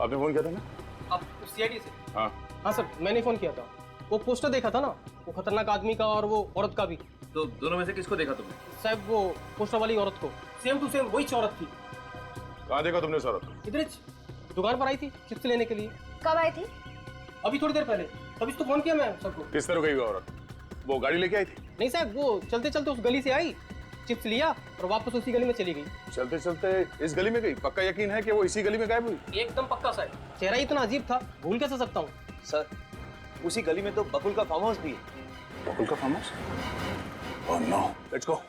आपने फोन किया था ना? आप सीआईडी से? हाँ हाँ सर, मैंने फोन किया था। वो पोस्टर देखा था ना, वो खतरनाक आदमी का और वो औरत का भी। तो दोनों में से किसको देखा तुमने? साहब वो पोस्टर वाली औरत को, सेम टू सेम वही औरत थी। कहाँ देखा तुमने उस औरत को? इधर दुकान पर आई थी चिप्स लेने के लिए। कब आई थी? अभी थोड़ी देर पहले, तभी तो फोन किया मैं सबको। किस तरह गई वो औरत? वो गाड़ी लेके आई थी? नहीं साहब, वो चलते चलते उस गली से आई, चिप्स लिया और वापस उसी गली में चली गई। चलते चलते इस गली में गई? पक्का यकीन है कि वो इसी गली में गायब हुई? एकदम पक्का साहब, चेहरा इतना अजीब था, भूल कैसे सकता हूँ। सर, उसी गली में तो बकुल का फार्म हाउस भी है। बकुल का farm house? Oh no, let's go.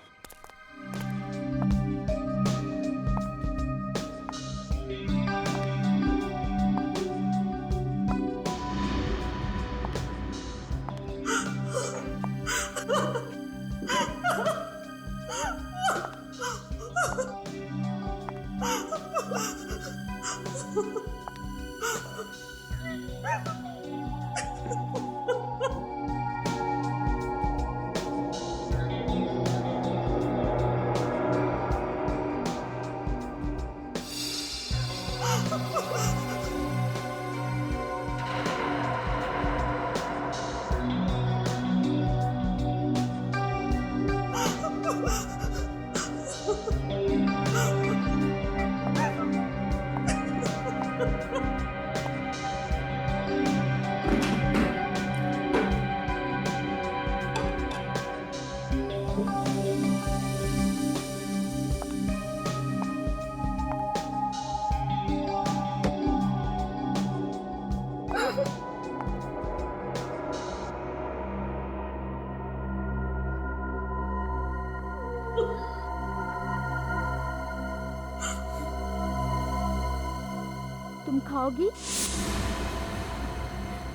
तुम खाओगी?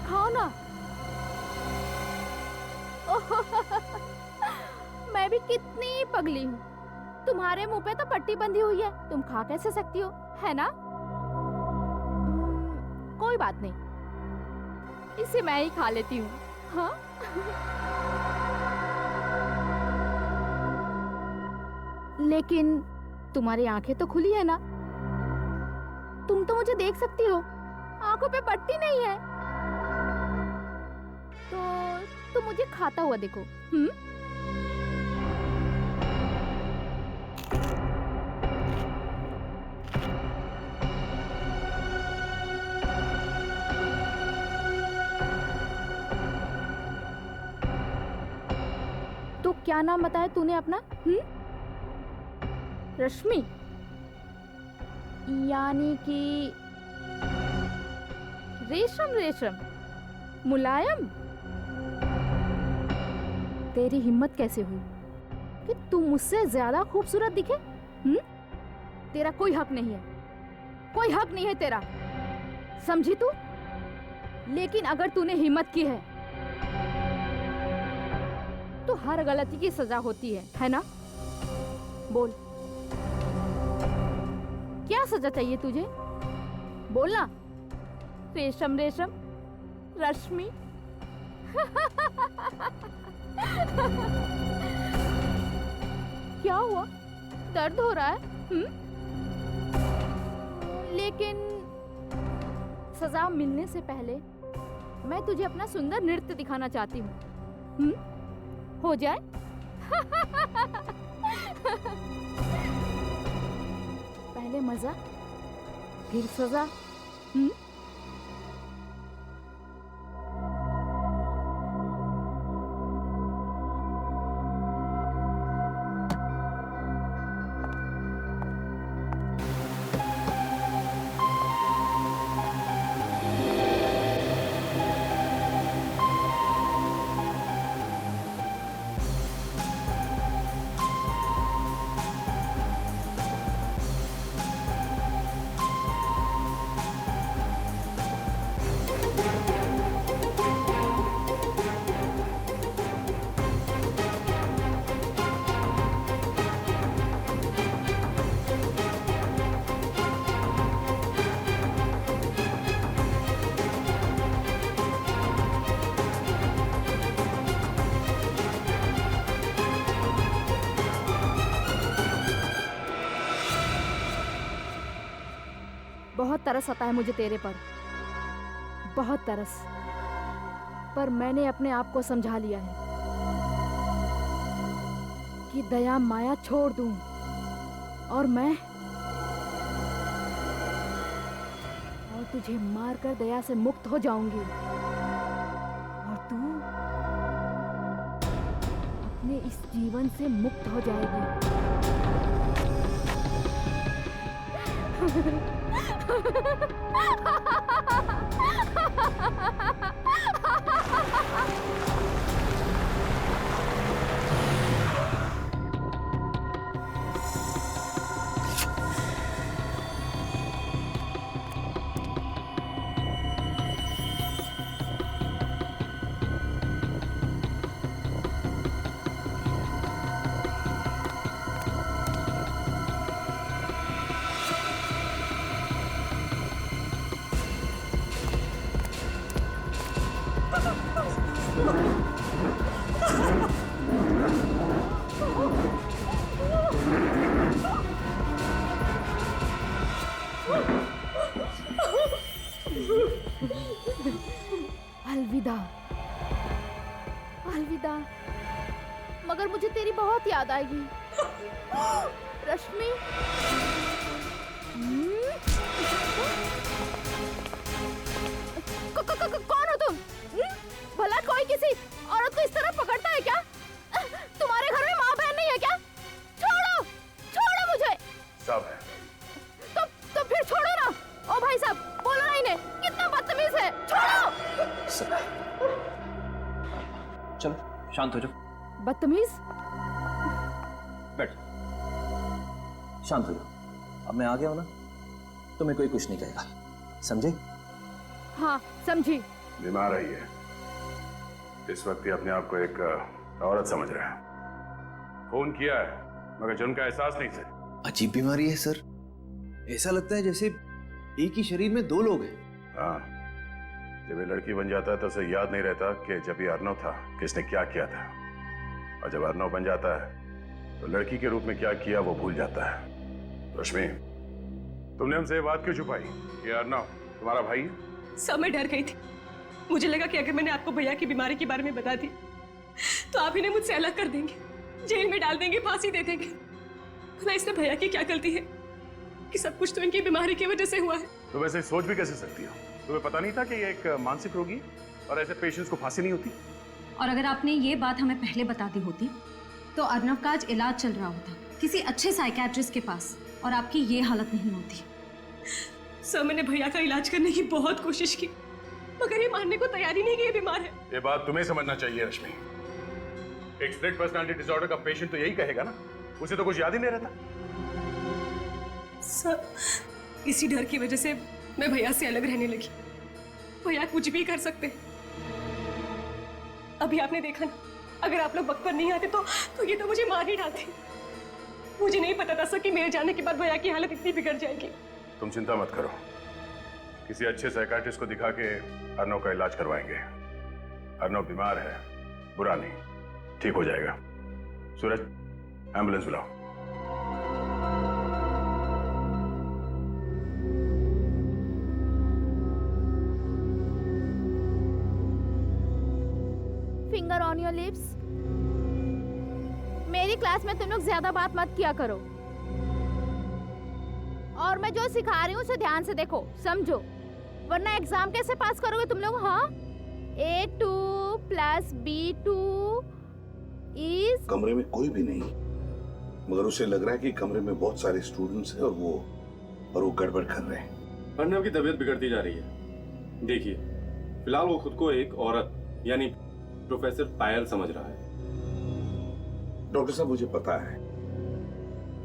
खाओ ना। मैं भी कितनी पगली हूँ, तुम्हारे मुंह पे तो पट्टी बंधी हुई है, तुम खा कैसे सकती हो, है ना? कोई बात नहीं, इसे मैं ही खा लेती हूँ। हाँ? लेकिन तुम्हारी आंखें तो खुली है ना, तुम तो मुझे देख सकती हो, आंखों पे पट्टी नहीं है, तो तुम मुझे खाता हुआ देखो। तो क्या नाम बताया तूने अपना? रश्मि, यानी कि रेशम रेशम, मुलायम। तेरी हिम्मत कैसे हुई कि तू मुझसे ज्यादा खूबसूरत दिखे? तेरा कोई हक नहीं है, कोई हक नहीं है तेरा, समझी तू? लेकिन अगर तूने हिम्मत की है तो हर गलती की सजा होती है ना? बोल, क्या सजा चाहिए तुझे? बोलना। रेशम रेशम, रश्मि। क्या हुआ? दर्द हो रहा है? लेकिन सजा मिलने से पहले मैं तुझे अपना सुंदर नृत्य दिखाना चाहती हूँ। हो जाए? पहले मजा, फिर सजा। बहुत तरस आता है मुझे तेरे पर, बहुत तरस। पर मैंने अपने आप को समझा लिया है कि दया माया छोड़ दूं और तुझे मारकर दया से मुक्त हो जाऊंगी और तू अपने इस जीवन से मुक्त हो जाएगी। अलविदा, अलविदा। मगर मुझे तेरी बहुत याद आएगी रश्मि। कौन हो तुम? भला कोई किसी औरत को इस तरह पकड़ता है क्या? तुम्हारे घर में माँ बहन नहीं है क्या? छोड़ो, छोड़ो मुझे। सब है। तो फिर छोड़ो ना। ओ भाई साहब, बोलो ना इन्हें, कितना बदतमीज है। छोड़ो। चलो शांत हो जाओ। बदतमीज? बैठ, शांत हो जाओ। अब मैं आ गया हूं ना, तुम्हें कोई कुछ नहीं कहेगा, समझे? हाँ समझी। बीमार है ये, इस वक्त ये अपने आप को एक औरत समझ रहा है। फोन किया है मगर जुर्म का एहसास नहीं से। अजीब बीमारी है सर, ऐसा लगता है जैसे एक ही शरीर में दो लोग हैं। हाँ, जब ये लड़की बन जाता है तो उसे याद नहीं रहता कि जब ये अर्नव था किसने क्या किया था, और जब अर्नव बन जाता है तो लड़की के रूप में क्या किया वो भूल जाता है। रश्मि, तुमने हमसे ये बात क्यों छुपाई कि अर्नव तुम्हारा भाई है? सब मैं डर गई थी। मुझे लगा कि अगर मैंने आपको भैया की बीमारी के बारे में बता दी तो आप इन्हें मुझसे अलग कर देंगे, जेल में डाल देंगे, फांसी दे देंगे। भला इसमें भैया की क्या गलती है कि सब कुछ तो इनकी बीमारी की वजह से हुआ है। तो वैसे सोच भी कैसे सकती हो? तुम्हें पता नहीं था कि ये एक मानसिक रोगी और ऐसे पेशेंट्स को फांसी नहीं होती? और अगर आपने ये बात हमें पहले बता दी होती तो अर्नव का आज इलाज चल रहा होता किसी अच्छे साइकियाट्रिस्ट के पास, और आपकी ये हालत नहीं होती। सर, मैंने भैया का इलाज करने की बहुत कोशिश की मगर ये मानने को तैयार ही नहीं कि ये बीमार है। ये बात तुम्हें समझना चाहिए रश्मि। एक स्प्लिट पर्सनालिटी डिसऑर्डर का पेशेंट तो यही कहेगा ना, उसे तो कुछ याद ही नहीं रहता। सर, इसी डर की वजह से मैं भैया से अलग रहने लगी। भैया कुछ भी कर सकते हैं। अभी आपने देखा ना, अगर आप लोग वक्त पर नहीं आते तो ये तो मुझे मार ही डालते। मुझे नहीं पता था सर कि मेरे जाने के बाद भैया की हालत इतनी बिगड़ जाएगी। तुम चिंता मत करो, किसी अच्छे साइकियाट्रिस्ट को दिखा के अर्नव का इलाज करवाएंगे। अर्नव बीमार है, बुरा नहीं, ठीक हो जाएगा। सूरज, एम्बुलेंस बुलाओ। Finger on your lips. मेरी क्लास में तुम लोग ज्यादा बात मत किया करो, और मैं जो सिखा रही हूँ उसे ध्यान से देखो, समझो, वरना एग्जाम कैसे पास करोगे तुम लोग? हाँ, A2 + B2 इज। कमरे में कोई भी नहीं, मगर उसे लग रहा है कि कमरे में बहुत सारे स्टूडेंट्स हैं और वो गड़बड़ कर रहे हैं। अर्नव की तबीयत बिगड़ती जा रही है। देखिए, फिलहाल वो खुद को एक औरत यानी प्रोफेसर पायल समझ रहा है। डॉक्टर साहब, मुझे पता है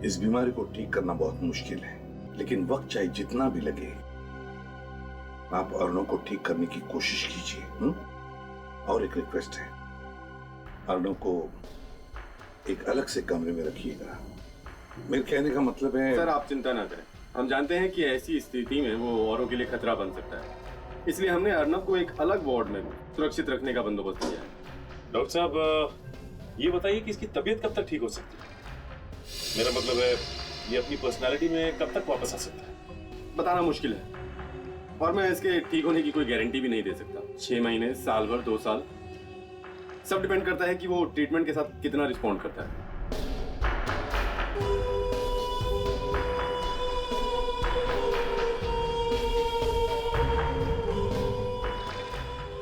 इस बीमारी को ठीक करना बहुत मुश्किल है, लेकिन वक्त चाहे जितना भी लगे आप अर्नव को ठीक करने की कोशिश कीजिए। और एक रिक्वेस्ट है, अर्नव को एक अलग से कमरे में रखिएगा। मेरे कहने का मतलब है। सर, आप चिंता ना करें, हम जानते हैं कि ऐसी स्थिति में वो औरों के लिए खतरा बन सकता है, इसलिए हमने अर्नव को एक अलग वार्ड में सुरक्षित रखने का बंदोबस्त किया है। डॉक्टर साहब, ये बताइए कि इसकी तबीयत कब तक ठीक हो सकती है? मेरा मतलब है, ये अपनी पर्सनालिटी में कब तक वापस आ सकता है? बताना मुश्किल है, और मैं इसके ठीक होने की कोई गारंटी भी नहीं दे सकता। 6 महीने, साल भर, 2 साल, सब डिपेंड करता है कि वो ट्रीटमेंट के साथ कितना रिस्पॉन्ड करता है।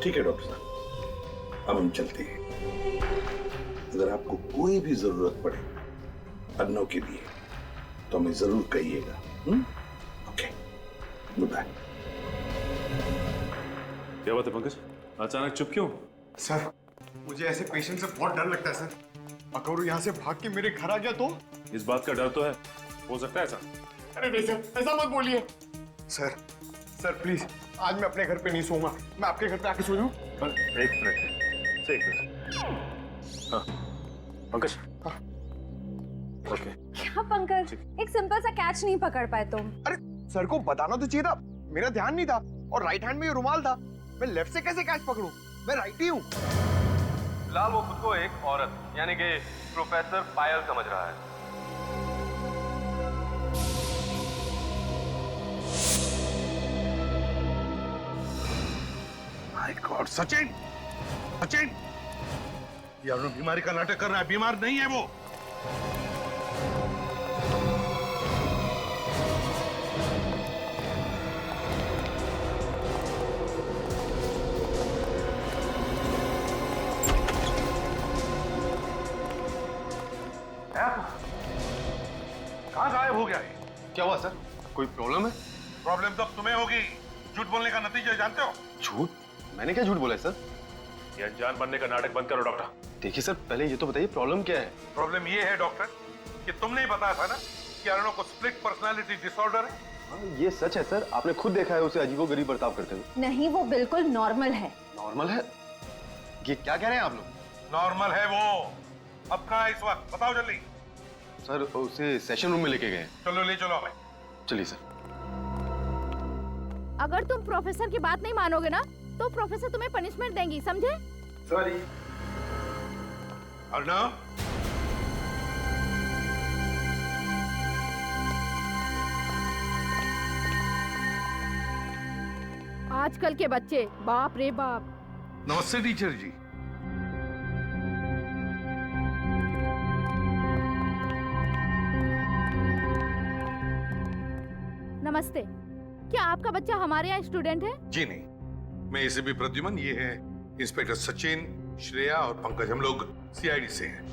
ठीक है डॉक्टर साहब, अब हम चलते हैं। अगर आपको कोई भी जरूरत पड़े अर्नव के लिए तो हमें जरूर कहिएगा। Okay, good bye. क्या बात है पंकज, अचानक चुप क्यों? सर, मुझे ऐसे पेशेंट से बहुत डर लगता है सर। अगर वो यहाँ से भाग के मेरे घर आ गया तो? इस बात का डर तो है, हो सकता है ऐसा। अरे नहीं सर, ऐसा मत बोलिए। सर प्लीज, आज मैं अपने घर पे नहीं सोऊंगा। मैं आपके घर पे आके सो जाऊं? एक मिनट। हाँ पंकज। हाँ। ओके। क्या पंकज, एक सिंपल सा कैच नहीं पकड़ पाए तुम? अरे सर को बताना तो चाहिए था, मेरा ध्यान नहीं था। और राइट हैंड में ये रुमाल था, मैं लेफ्ट से कैसे कैच पकड़ूं? मैं राइट ही हूँ। फिलहाल वो खुद को एक औरत यानी कि प्रोफेसर पायल समझ रहा है। माय गॉड, सचिन, ये अर्नव बीमारी का नाटक कर रहा है। बीमार नहीं है वो। कहाँ गायब हो गया है? क्या हुआ सर? कोई प्रॉब्लम है? प्रॉब्लम तो तुम्हें होगी। झूठ बोलने का नतीजा जानते हो? झूठ? मैंने क्या झूठ बोला है सर? ये अनजान बनने का नाटक बंद करो डॉक्टर। देखिए सर, पहले ये तो बताइए प्रॉब्लम क्या है? प्रॉब्लम ये है डॉक्टर कि तुमने ही बताया था ना कि अर्नव को स्प्लिट पर्सनालिटी डिसऑर्डर है। ये सच है सर, आपने खुद देखा है उसे अजीबोगरीब बर्ताव करते हुए। नहीं, वो बिल्कुल नॉर्मल है। नॉर्मल है? ये क्या कह रहे हैं आप लोग? नॉर्मल है वो। अब कहाँ है इस वक्त? बताओ जल्दी। सर, उसे सेशन रूम में लेके गए। चलो ले चलो हमें। चलिए सर। अगर तुम प्रोफेसर की बात नहीं मानोगे ना तो प्रोफेसर तुम्हें पनिशमेंट देंगी, समझे? सॉरी। अर्नव, आजकल के बच्चे, बाप रे बाप। नमस्ते टीचर जी। नमस्ते। क्या आपका बच्चा हमारे यहाँ स्टूडेंट है? जी नहीं, मैं एसीपी प्रद्युमन, ये है इंस्पेक्टर सचिन, श्रेया और पंकज। हम लोग सीआईडी से हैं।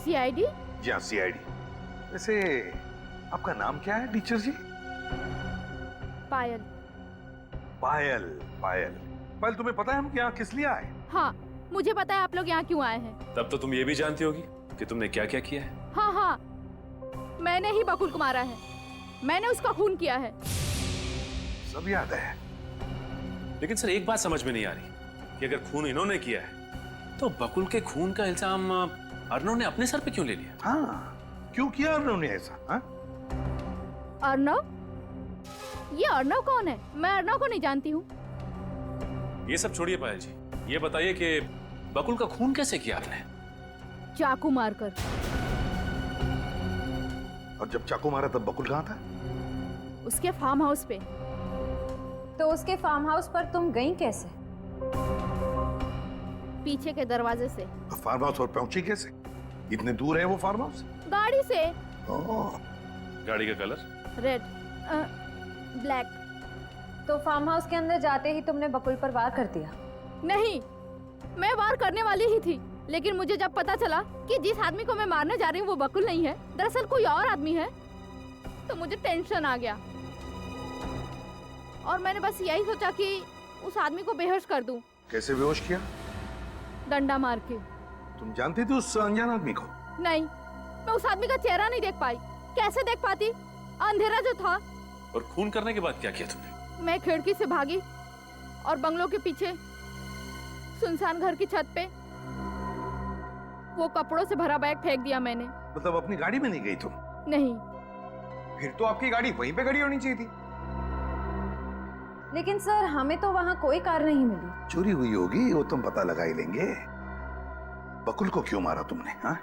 सीआईडी? जी हाँ, सीआईडी। वैसे आपका नाम क्या है टीचर जी? पायल। पायल। पायल, पायल, तुम्हें पता है हम यहाँ किस लिए आए? हाँ, मुझे पता है आप लोग यहाँ क्यों आए हैं। तब तो तुम ये भी जानती होगी कि तुमने क्या क्या किया है। हाँ, मैंने ही बकुल को मारा है। मैंने उसका खून किया है। सब याद है। लेकिन सर, एक बात समझ में नहीं आ रही कि अगर खून इन्होंने किया है तो बकुल के खून का इल्जाम अर्नव ने अपने सर पे क्यों ले लिया? हाँ, क्यों किया अर्नव ने ऐसा? हाँ? अर्नव? ये अर्नव कौन है? मैं अर्नव को नहीं जानती हूँ। ये सब छोड़िए पायल जी, ये बताइए कि बकुल का खून कैसे किया आपने? चाकू मारकर। और जब चाकू मारा तब बकुल कहाँ था? उसके फार्म हाउस पे। तो उसके फार्म हाउस पर तुम गई कैसे? पीछे के दरवाजे से। फार्म हाउस और पहुंची कैसे? इतने दूर है वो फार्म हाउस? गाड़ी से। ओह। गाड़ी का कलर? Red, black. तो फार्म हाउस के अंदर जाते ही तुमने बकुल पर वार कर दिया? नहीं, मैं वार करने वाली ही थी, लेकिन मुझे जब पता चला कि जिस आदमी को मैं मारने जा रही हूँ वो बकुल नहीं है, दरअसल कोई और आदमी है, तो मुझे टेंशन आ गया और मैंने बस यही सोचा कि उस आदमी को बेहोश कर दूं। कैसे बेहोश किया? डंडा मार के। तुम जानती थी उस अनजान आदमी को? नहीं, मैं उस आदमी का चेहरा नहीं देख पाई। कैसे देख पाती? अंधेरा जो था। और खून करने के बाद क्या किया तुमने? मैं खिड़की से भागी और बंगलों के पीछे सुनसान घर की छत पे वो कपड़ों से भरा बैग फेंक दिया मैंने। मतलब अपनी गाड़ी में नहीं गई तुम? नहीं। फिर तो आपकी गाड़ी वहीं पे खड़ी होनी चाहिए थी। लेकिन सर, हमें तो वहाँ कोई कार नहीं मिली। चोरी हुई होगी, वो तुम पता लगा ही लेंगे। बकुल को क्यों मारा तुमने? हाँ?